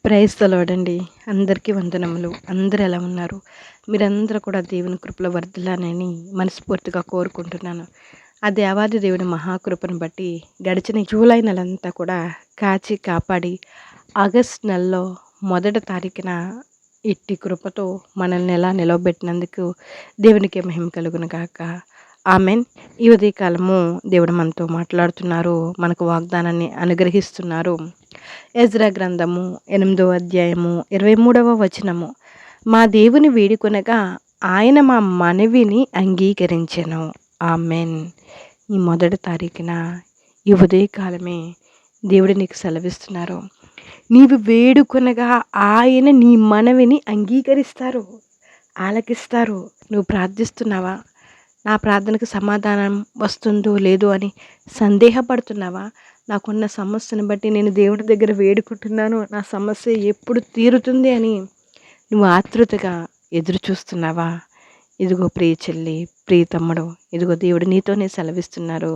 Praise the lord అండి. అందరికీ వందనములు. అందరూ ఎలా ఉన్నారు? మీరందరూ కూడా దేవుని కృపలో వర్ధిల్లాలని మనస్ఫూర్తిగా కోరుకుంటున్నాను. ఆ దేవాది దేవుడి మహాకృపను బట్టి గడిచిన జూలై నెలంతా కూడా కాచి కాపాడి ఆగస్ట్ నెలలో మొదటి తారీఖున ఇట్టి కృపతో మనల్ని ఎలా నిలవబెట్టినందుకు దేవునికి మహిమ కలుగును గాక. ఆమెన్. ఈ ఉదయకాలము దేవుడు మనతో మాట్లాడుతున్నారు, మనకు వాగ్దానాన్ని అనుగ్రహిస్తున్నారు. ఎజ్రా గ్రంథము 8వ అధ్యాయము 23వ వచనము. మా దేవుని వేడుకొనగా ఆయన మా మనవిని అంగీకరించెను. ఆమెన్. ఈ మొదటి తారీఖున ఈ ఉదయకాలమే దేవుడు నీకు సెలవిస్తున్నారు. నీవు వేడుకొనగా ఆయన నీ మనవిని అంగీకరిస్తారు, ఆలకిస్తారు. నువ్వు ప్రార్థిస్తున్నావా? నా ప్రార్థనకు సమాధానం వస్తుందో లేదో అని సందేహపడుతున్నావా? నాకున్న సమస్యను బట్టి నేను దేవుడి దగ్గర వేడుకుంటున్నాను, నా సమస్య ఎప్పుడు తీరుతుంది అని నువ్వు ఆతృతగా ఎదురు చూస్తున్నావా? ఇదిగో ప్రియ చెల్లి, ప్రియ తమ్ముడు, ఇదిగో దేవుడు నీతోనే సెలవిస్తున్నారు.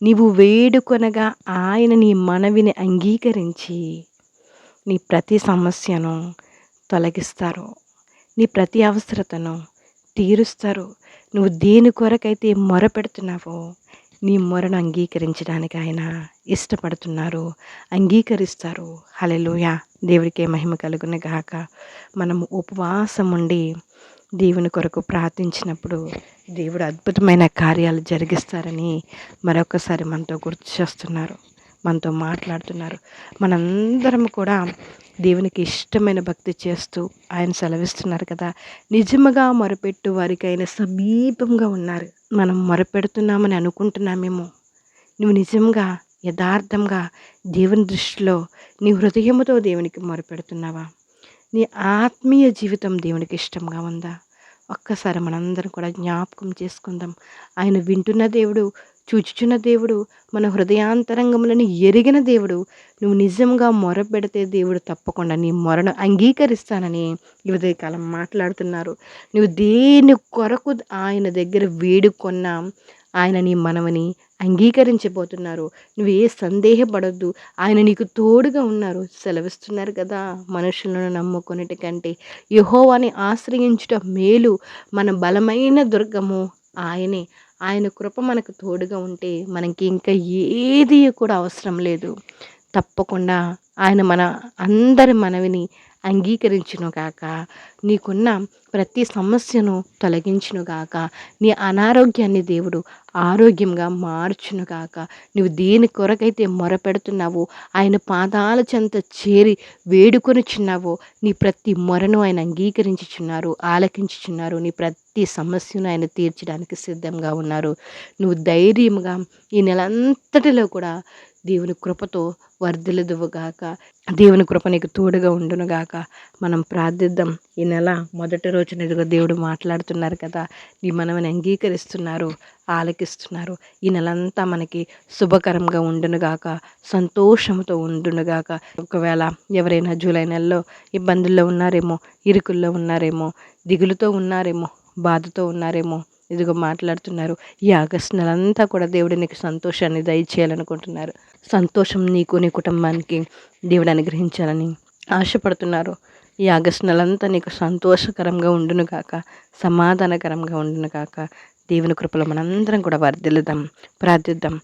నీవు వేడుకొనగా ఆయన నీ మనవిని అంగీకరించి నీ ప్రతి సమస్యను తొలగిస్తారు, నీ ప్రతి అవసరతను తీరుస్తారు. నువ్వు దేని కొరకైతే మొరపెడుతున్నావో నీ మొరను అంగీకరించడానికి ఆయన ఇష్టపడుతున్నారు, అంగీకరిస్తారు. హల్లెలూయా. దేవుడికే మహిమ కలుగును గాక. మనం ఉపవాసం ఉండి దేవుని కొరకు ప్రార్థించినప్పుడు దేవుడు అద్భుతమైన కార్యాలు జరిగిస్తారని మరొకసారి మనతో గుర్తు చేస్తున్నారు, మనతో మాట్లాడుతున్నారు. మనందరం కూడా దేవునికి ఇష్టమైన భక్తి చేస్తూ ఆయన సెలవిస్తున్నారు కదా, నిజముగా మొరపెట్టు వారికి ఆయన సమీపంగా ఉన్నారు. మనం మొరపెడుతున్నామని అనుకుంటున్నామేమో, నువ్వు నిజంగా యథార్థంగా దేవుని దృష్టిలో నీ హృదయముతో దేవునికి మొరపెడుతున్నావా? నీ ఆత్మీయ జీవితం దేవునికి ఇష్టంగా ఉందా? ఒక్కసారి మనందరం కూడా జ్ఞాపకం చేసుకుందాం. ఆయన వింటున్న దేవుడు, చూచుచున్న దేవుడు, మన హృదయాంతరంగములను ఎరిగిన దేవుడు. నువ్వు నిజంగా మొరపెడితే దేవుడు తప్పకుండా నీ మొరను అంగీకరిస్తానని ఈ ఉదయకాలం మాట్లాడుతున్నారు. నువ్వు దేని కొరకు ఆయన దగ్గర వేడుకొన్నా ఆయన నీ మనవని అంగీకరించబోతున్నారు. నువ్వు ఏ సందేహపడొద్దు, ఆయన నీకు తోడుగా ఉన్నారు. సెలవిస్తున్నారు కదా, మనుషులను నమ్ముకొనుట కంటే యెహోవాని ఆశ్రయించుట మేలు, మన బలమైన దుర్గము ఆయనే. ఆయన కృప మనకు తోడుగా ఉంటే మనకి ఇంకా ఏది కూడా అవసరం లేదు. తప్పకుండా ఆయన మన అందరి మనవిని అంగీకరించును గాక. నీకున్న ప్రతి సమస్యను తొలగించును గాక. నీ అనారోగ్యాన్ని దేవుడు ఆరోగ్యంగా మార్చును గాక. నువ్వు దేని కొరకైతే మొరపెడుతున్నావో, ఆయన పాదాల చెంత చేరి వేడుకొనుచున్నావో నీ ప్రతి మొరను ఆయన అంగీకరించుచున్నారు, ఆలకించుచున్నారు. నీ ప్రతి సమస్యను ఆయన తీర్చడానికి సిద్ధంగా ఉన్నారు. నువ్వు ధైర్యంగా ఈ నెలంతటిలో కూడా దేవుని కృపతో వర్ధిల్లుదువుగాక. దేవుని కృప నీకు తోడుగా ఉండునుగాక. మనం ప్రార్థిద్దాం. ఈ నెల మొదటి రోజున ఇదిగో దేవుడు మాట్లాడుతున్నారు కదా, నీ మనవని అంగీకరిస్తున్నారు, ఆలకిస్తున్నారు. ఈ నెలంతా మనకి శుభకరంగా ఉండునుగాక, సంతోషంతో ఉండునుగాక. ఒకవేళ ఎవరైనా జూలై నెలలో ఇబ్బందుల్లో ఉన్నారేమో, ఇరుకుల్లో ఉన్నారేమో, దిగులుతో ఉన్నారేమో, బాధతో ఉన్నారేమో, ఇదిగో మాట్లాడుతున్నారు. ఈ ఆగస్టు నెలంతా కూడా దేవుడు నీకు సంతోషాన్ని దయచేయాలనుకుంటున్నారు. సంతోషం నీకు, నీ కుటుంబానికి దేవుడు అనుగ్రహించాలని ఆశపడుతున్నారు. ఈ ఆగస్టు నెలంతా నీకు సంతోషకరంగా ఉండునుగాక, సమాధానకరంగా ఉండునుగాక. దేవుని కృపలో మనందరం కూడా వర్ధిల్లుదాం, ప్రార్థిద్దాం.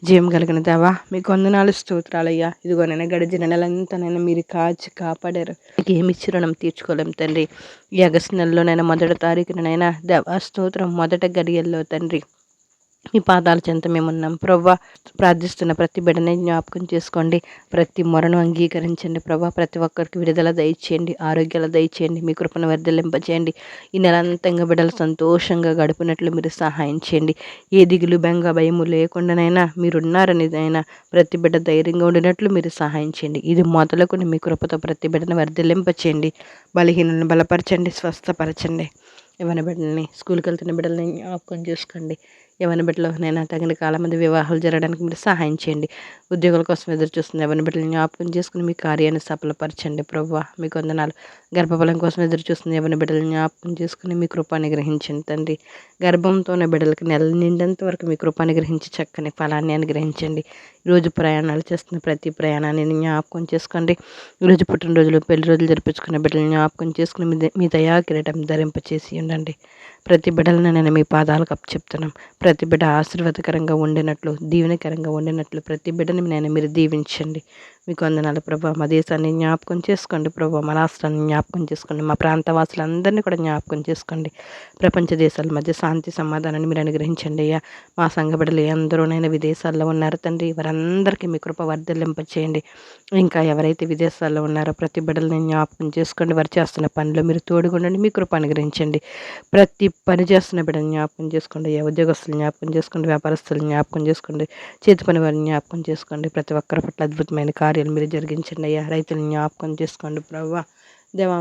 జీవం కలిగిన దేవా, మీకు వందనాలు, స్తోత్రాలయ్యా. ఇదిగో నేను గడిచిన నెలంతా నేను మీరు కాచి కాపాడారు. మీకు ఏమి ఇచ్చి రుణం తీర్చుకోలేం తండ్రి. ఈ ఆగస్టు నెలలోనైనా మొదటి తారీఖునైనా దేవా స్తోత్రం, మొదటి గడియల్లో తండ్రి మీ పాదాల చెంత మేమున్నాం ప్రవ్వా. ప్రార్థిస్తున్న ప్రతి బిడ్డని జ్ఞాపకం చేసుకోండి, ప్రతి మొరను అంగీకరించండి ప్రవ్వా. ప్రతి ఒక్కరికి విడుదల దయచేయండి, ఆరోగ్యాలు దయచేయండి, మీ కృపను వర్ధిల్లింపచేయండి. ఈ నెలంతంగా బిడ్డలు సంతోషంగా గడిపినట్లు మీరు సహాయం చేయండి. ఏ దిగులు, బెంగ, భయము లేకుండానైనా మీరున్నారని అయినా ప్రతి బిడ్డ ధైర్యంగా ఉండినట్లు మీరు సహాయం చేయండి. ఇది మొదలుకొని మీ కృపతో ప్రతి బిడ్డను వర్ధిల్లింపచేయండి. బలహీనలను బలపరచండి, స్వస్థపరచండి. ఏమైనా బిడ్డల్ని, స్కూల్కి వెళ్తున్న బిడ్డలని జ్ఞాపకం చేసుకోండి. యవ్వన బిడ్డలోనైనా తగిన కాలం మంది వివాహాలు జరగడానికి మీరు సహాయం చేయండి. ఉద్యోగుల కోసం ఎదురు చూస్తున్న యవ్వన బిడ్డలను జ్ఞాపకం చేసుకుని మీ కార్యాన్ని సఫలపరచండి ప్రభువా. మీకు వందనాలు. గర్భఫలం కోసం ఎదురు చూస్తున్న యవ్వన బిడ్డలను జ్ఞాపకం చేసుకుని మీ కృప అనుగ్రహించండి తండ్రి. గర్భంతో ఉన్న బిడ్డలకి నెల నిండేంత వరకు మీ కృప అనుగ్రహించి చక్కని ఫలాన్ని అనుగ్రహించండి. ఈరోజు ప్రయాణాలు చేస్తున్న ప్రతి ప్రయాణాన్ని జ్ఞాపకం చేసుకోండి. ఈరోజు పుట్టినరోజులు పెళ్లి రోజులు జరిపించుకున్న బిడ్డలను జ్ఞాపకం చేసుకుని మీ దయా కిరీటం ధరింపచేసి ఉండండి. ప్రతి బిడ్డలను నేను మీ పాదాలకు అప్పచెప్తున్నాం. ప్రతి బిడ్డ ఆశీర్వాదకరంగా ఉండినట్లు, దీవెనకరంగా ఉండినట్లు ప్రతి బిడ్డని మీరు దీవించండి. మీకు వందనాలు ప్రభా. మా దేశాన్ని జ్ఞాపకం చేసుకోండి ప్రభా. మా రాష్ట్రాన్ని జ్ఞాపకం చేసుకోండి. మా ప్రాంత వాసులందరినీ కూడా జ్ఞాపకం చేసుకోండి. ప్రపంచ దేశాల మధ్య శాంతి సమాధానాన్ని మీరు అనుగ్రహించండి అయ్యా. మా సంఘ బిడ్డలు ఎందరోనైనా విదేశాల్లో ఉన్నారు తండ్రి. వారందరికీ మీ కృప వర్ధిల్లింపచేయండి. ఇంకా ఎవరైతే విదేశాల్లో ఉన్నారో ప్రతి బిడ్డలని జ్ఞాపకం చేసుకోండి. వారు చేస్తున్న పనిలో మీరు తోడుగుండండి. మీ కృప అనుగ్రహించండి. ప్రతి పని చేస్తున్న బిడ్డని జ్ఞాపకం చేసుకోండి అయ్యా. ఉద్యోగస్తులు జ్ఞాపకం చేసుకోండి. వ్యాపారస్తులు జ్ఞాపకం చేసుకోండి. చేతి పని వారిని జ్ఞాపకం చేసుకోండి. ప్రతి ఒక్కరి పట్ల అద్భుతమైన కార్యాలు మీరు జరిగించండి అయ్యా. రైతులను జ్ఞాపకం చేసుకోండి ప్రభువా. దేవా,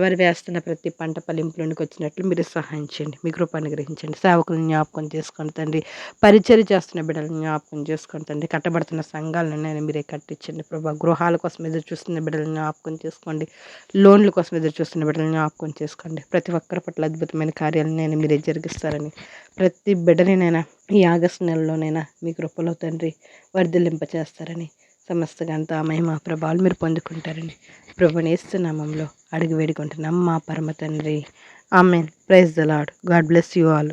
వారు వేస్తున్న ప్రతి పంట ఫలింపులోనికి వచ్చినట్లు మీరు సహాయం చేయండి. మీ కృప అనుగ్రహించండి. సేవకులను జ్ఞాపకం చేసుకోండి తండ్రి. పరిచర్య చేస్తున్న బిడ్డలను జ్ఞాపకం చేసుకోండి తండ్రి. కట్టబడుతున్న సంఘాలను మీరే కట్టించండి ప్రభా. గృహాల కోసం ఎదురు చూస్తున్న బిడ్డలను జ్ఞాపకం చేసుకోండి. లోన్ల కోసం ఎదురు చూస్తున్న బిడ్డలను జ్ఞాపకం చేసుకోండి. ప్రతి ఒక్కరి పట్ల అద్భుతమైన కార్యాలను మీరే జరిగిస్తారని, ప్రతి బిడ్డనినైనా ఈ ఆగస్టు నెలలోనైనా మీ కృపలో తండ్రి వర్ధిల్లింప చేస్తారని, సమస్త ఘనత మహిమ ప్రభావాలు మీరు పొందుకుంటారని ప్రభువుని యేసు నామములో అడిగి వేడుకుంటున్నాం మా పరమ తండ్రి. Amen. Praise the Lord. God bless you all.